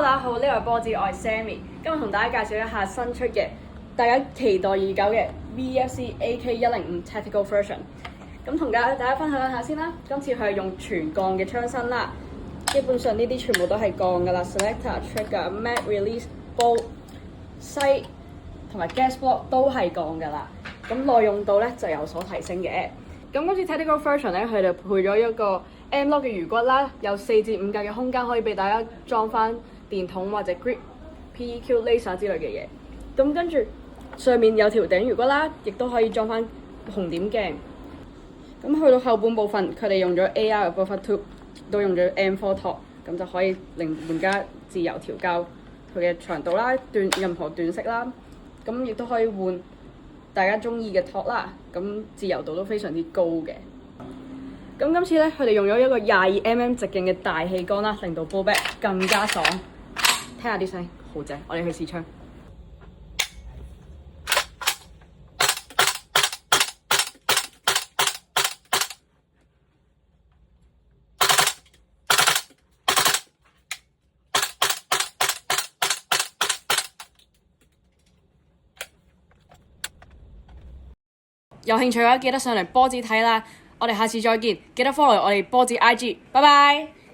大家好，呢個係波子，我係 Sammy。今日同大家介紹一下新出嘅大家期待已久嘅 VFC AK105 Tactical Version。咁同大家分享一下先啦。今次佢係用全鋼嘅槍身啦，基本上呢啲全部都係鋼㗎啦 ，Selector、Trigger、Mag Release、Bolt、Sight 同埋 Gas Block 都係鋼㗎啦。咁耐用度咧就有所提升嘅。咁今次 Tactical Version 咧，佢就配咗一個 M-LOK 嘅魚骨啦，有4至5格嘅空間可以俾大家裝翻電筒或者 grip、PEQ、laser 之類嘅嘢。咁跟住上面有條頂魚骨啦，亦都可以裝翻紅點鏡。咁去到後半部分，佢哋用咗 AR 嘅 buffer tube， 都用咗 M4 托，咁就可以令玩家自由調校佢嘅長度啦、任何段式啦。咁亦都可以換大家中意嘅托啦，咁自由度都非常之高嘅。咁今次咧，佢哋用咗一個22mm 直徑嘅大氣缸啦，令到 ballback 更加爽。聽下啲聲，好正！我哋去試槍。有興趣嘅話，記得上嚟波子睇啦。我哋下次再見，記得 follow 我哋波子 IG，拜拜。